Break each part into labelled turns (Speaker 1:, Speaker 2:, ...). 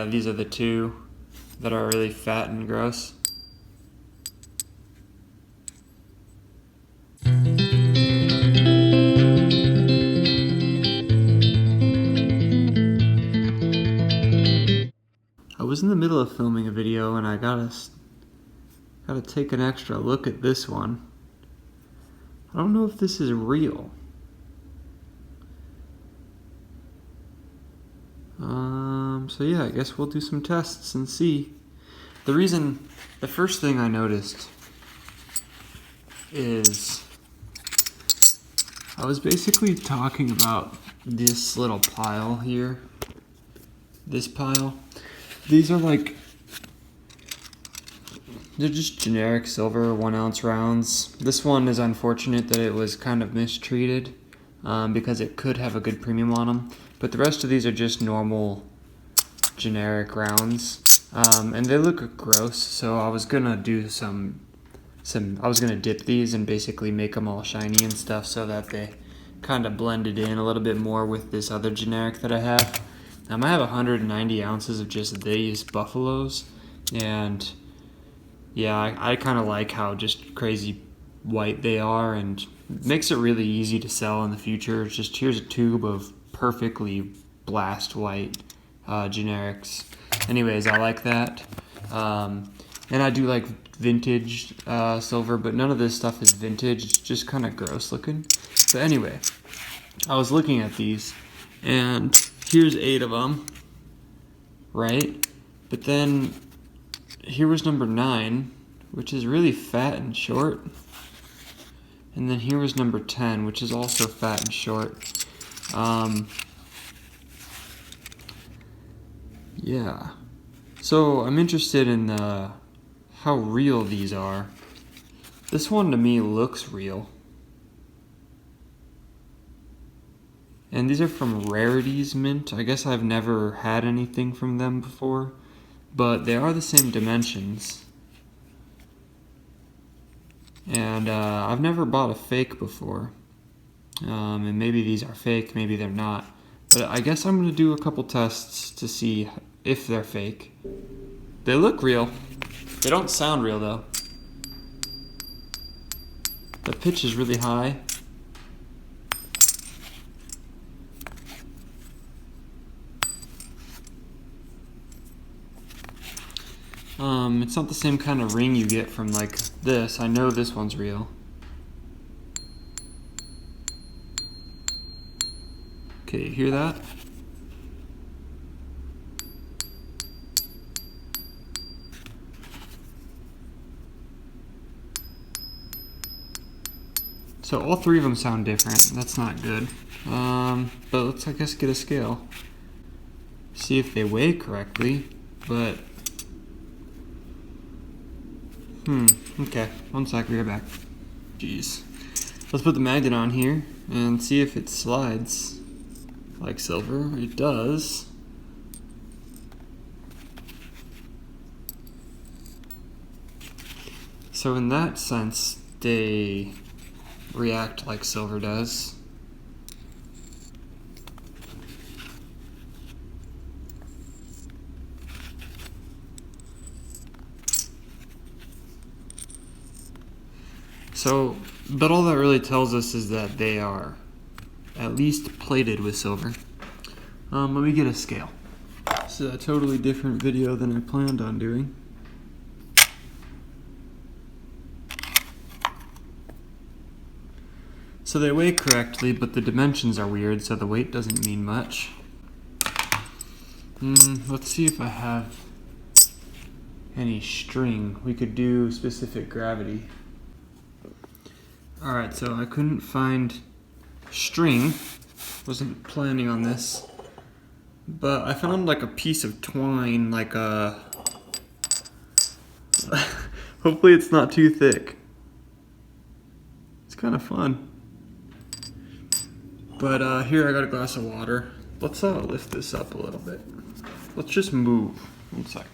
Speaker 1: Yeah, these are the two that are really fat and gross. I was in the middle of filming a video and I gotta take an extra look at this one. I don't know if this is real. So yeah, I guess we'll do some tests and see. The first thing I noticed is I was basically talking about this little pile here. This pile. These are they're just generic silver 1 ounce rounds. This one is unfortunate that it was kind of mistreated because it could have a good premium on them. But the rest of these are just normal generic rounds. And they look gross, so I was gonna do I was gonna dip these and basically make them all shiny and stuff so that they kind of blended in a little bit more with this other generic that I have. I have 190 ounces of just these Buffaloes, and yeah, I kind of like how just crazy white they are, and it makes it really easy to sell in the future. It's just, here's a tube of perfectly blast white generics. Anyways, I like that. And I do like vintage silver, but none of this stuff is vintage. It's just kind of gross looking. But anyway, I was looking at these, and here's 8 of them, right? But then here was number 9, which is really fat and short. And then here was number 10, which is also fat and short. Yeah. So I'm interested in how real these are. This one to me looks real. And these are from Rarities Mint. I guess I've never had anything from them before, but they are the same dimensions. And I've never bought a fake before. And maybe these are fake, maybe they're not. But I guess I'm going to do a couple tests to see if they're fake. They look real. They don't sound real though. The pitch is really high. It's not the same kind of ring you get from like this. I know this one's real. Okay, you hear that? So all 3 of them sound different. That's not good. But let's, I guess, get a scale. See if they weigh correctly, but... okay. 1 sec, we'll be right back. Jeez. Let's put the magnet on here and see if it slides like silver. It does. So in that sense, they react like silver does. So, but all that really tells us is that they are at least plated with silver. Let me get a scale. This is a totally different video than I planned on doing. So they weigh correctly, but the dimensions are weird, so the weight doesn't mean much. Let's see if I have any string. We could do specific gravity. Alright, so I couldn't find string. Wasn't planning on this. But I found like a piece of twine, like a... Hopefully it's not too thick. It's kind of fun. But here I got a glass of water. Let's lift this up a little bit. Let's just move. 1 sec.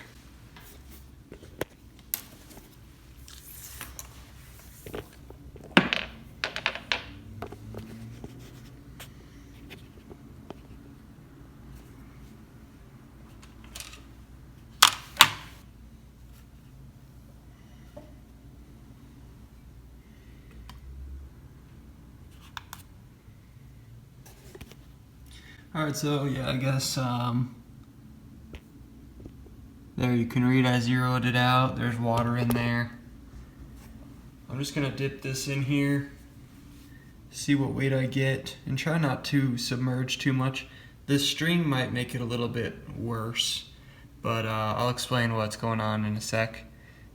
Speaker 1: Alright, so yeah, I guess there you can read I zeroed it out. There's water in there. I'm just gonna dip this in here, see what weight I get, and try not to submerge too much. This string might make it a little bit worse, but I'll explain what's going on in a sec.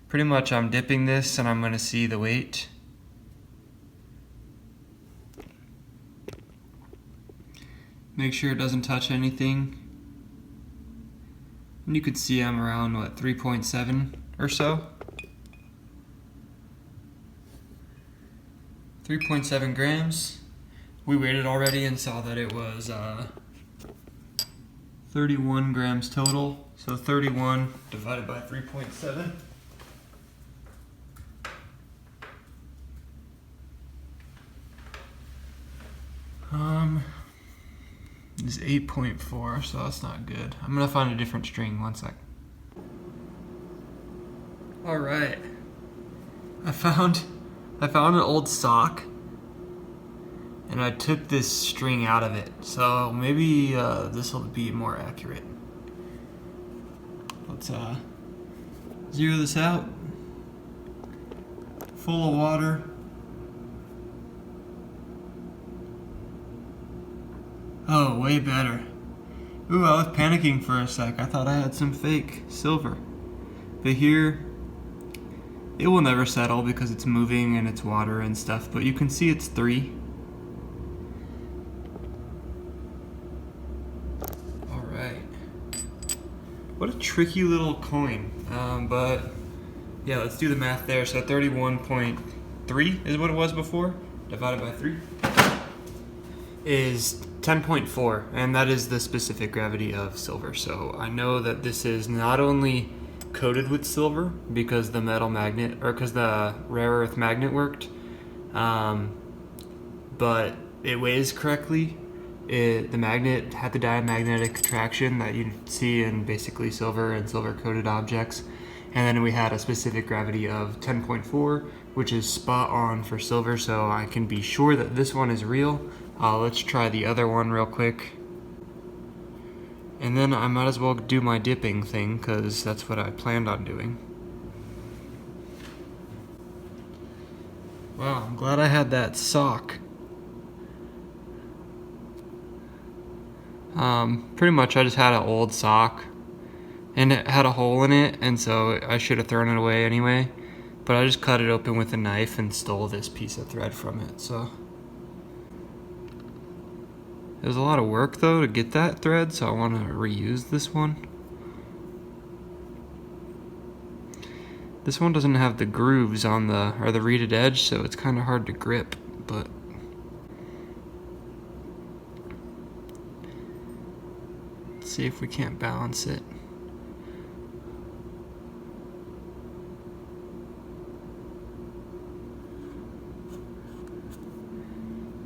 Speaker 1: Pretty much I'm dipping this and I'm gonna see the weight. Make sure it doesn't touch anything. And you can see I'm around, what, 3.7 or so? 3.7 grams. We weighed it already and saw that it was 31 grams total. So 31 divided by 3.7. Is 8.4, so that's not good. I'm gonna find a different string, one sec. Alright. I found an old sock and I took this string out of it. So maybe this will be more accurate. Let's zero this out. Full of water. Oh, way better. Ooh, I was panicking for a sec. I thought I had some fake silver. But here, it will never settle because it's moving and it's water and stuff, but you can see it's 3. Alright. What a tricky little coin. But yeah, let's do the math there. So 31.3 is what it was before, divided by 3 is 10.4, and that is the specific gravity of silver. So I know that this is not only coated with silver because the metal magnet, or because the rare earth magnet worked, but it weighs correctly. The magnet had the diamagnetic attraction that you see in basically silver and silver coated objects. And then we had a specific gravity of 10.4, which is spot on for silver, so I can be sure that this one is real. Let's try the other one real quick. And then I might as well do my dipping thing, because that's what I planned on doing. Wow, I'm glad I had that sock. Pretty much I just had an old sock, and it had a hole in it, and so I should have thrown it away anyway. But I just cut it open with a knife and stole this piece of thread from it, so. It was a lot of work though to get that thread, so I want to reuse this one. This one doesn't have the grooves on the, or the reeded edge, so it's kind of hard to grip, but let's see if we can't balance it.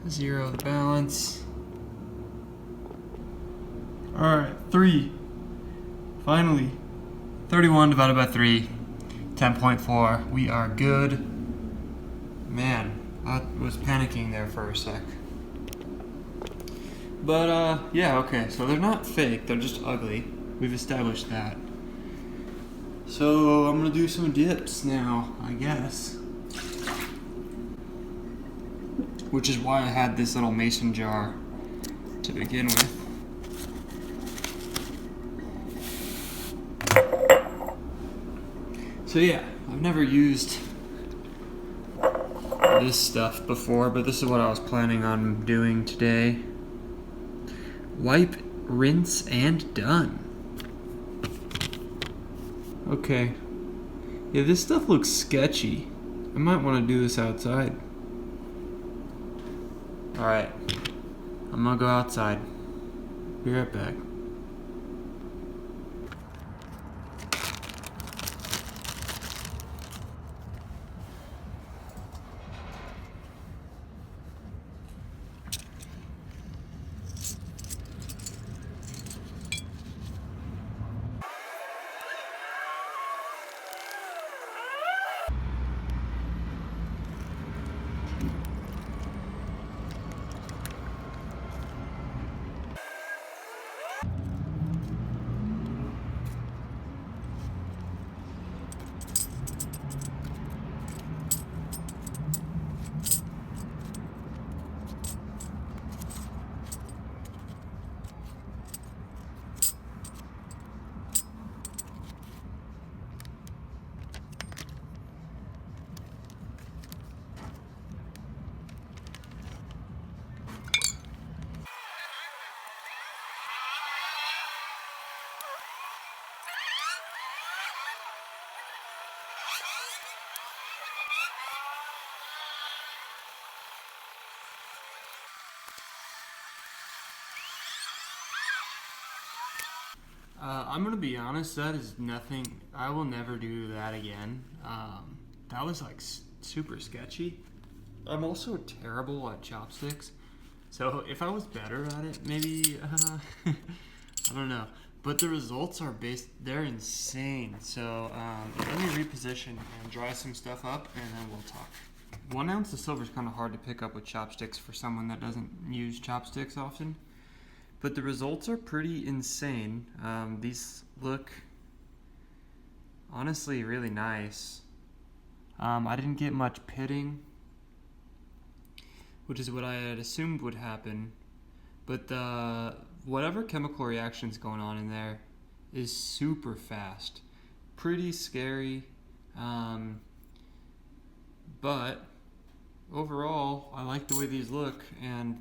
Speaker 1: Zero the balance. Alright, 3. Finally. 31 divided by 3. 10.4. We are good. Man, I was panicking there for a sec. But, yeah, okay. So they're not fake. They're just ugly. We've established that. So I'm gonna do some dips now, I guess. Which is why I had this little mason jar to begin with. So yeah, I've never used this stuff before, but this is what I was planning on doing today. Wipe, rinse, and done. Okay. Yeah, this stuff looks sketchy. I might want to do this outside. Alright, I'm gonna go outside. Be right back. I'm gonna be honest. That is nothing. I will never do that again. That was like super sketchy. I'm also terrible at chopsticks. So if I was better at it, maybe I don't know. But the results are they're insane. So let me reposition and dry some stuff up, and then we'll talk. 1 ounce of silver is kind of hard to pick up with chopsticks for someone that doesn't use chopsticks often. But the results are pretty insane. These look honestly really nice. I didn't get much pitting, which is what I had assumed would happen. But whatever chemical reaction's going on in there is super fast. Pretty scary. But overall, I like the way these look, and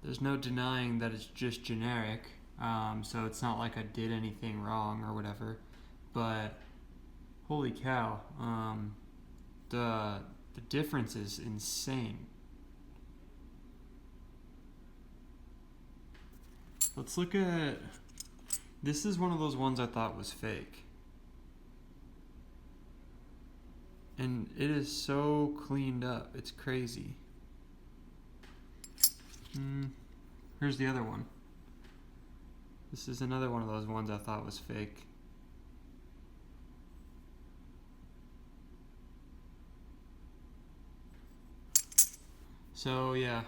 Speaker 1: there's no denying that it's just generic. So it's not like I did anything wrong or whatever. But holy cow, the difference is insane. Let's look at, this is one of those ones I thought was fake. And it is so cleaned up, it's crazy. Here's the other one. This is another one of those ones I thought was fake. So yeah,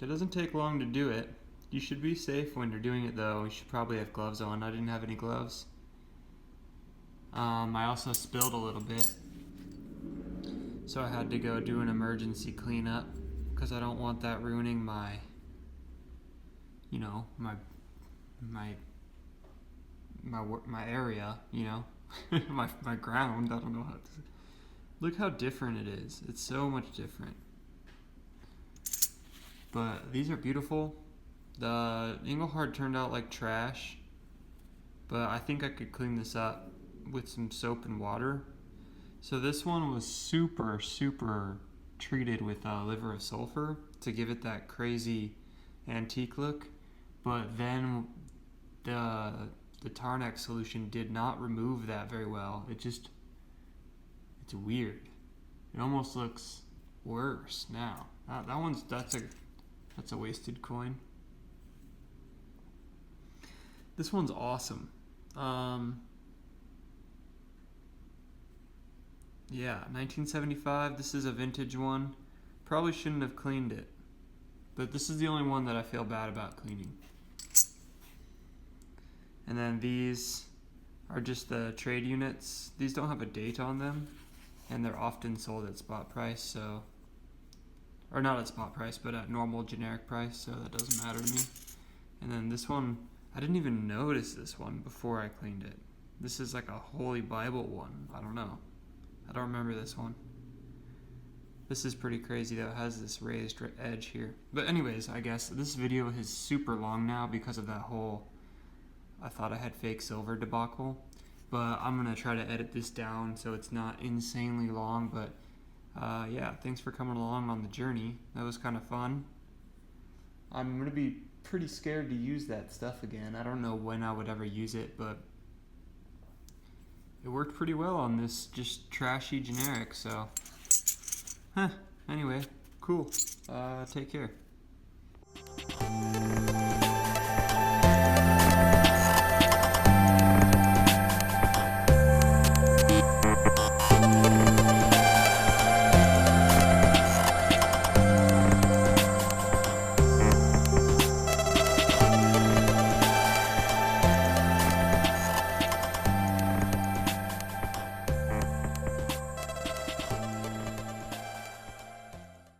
Speaker 1: it doesn't take long to do it. You should be safe when you're doing it though. You should probably have gloves on. I didn't have any gloves. I also spilled a little bit, so I had to go do an emergency cleanup because I don't want that ruining my, you know, my area, you know, my ground. I don't know how to. Look how different it is. It's so much different. But these are beautiful. The Engelhard turned out like trash, but I think I could clean this up with some soap and water. So this one was super treated with liver of sulfur to give it that crazy antique look, but then the Tarnex solution did not remove that very well. It's weird. It almost looks worse now. That's a wasted coin. This one's awesome. Yeah, 1975. This is a vintage one. Probably shouldn't have cleaned it, but this is the only one that I feel bad about cleaning. And then these are just the trade units. These don't have a date on them, and they're often sold at spot price, or not at spot price, but at normal generic price, so that doesn't matter to me. And then this one, I didn't even notice this one before I cleaned it. This is like a Holy Bible one. I don't know. I don't remember this one. This is pretty crazy though. It has this raised edge here. But anyways, I guess this video is super long now because of that whole I thought I had fake silver debacle. But I'm going to try to edit this down so it's not insanely long. But yeah, thanks for coming along on the journey. That was kind of fun. I'm going to be pretty scared to use that stuff again. I don't know when I would ever use it, but it worked pretty well on this just trashy generic, so anyway, cool. Take care.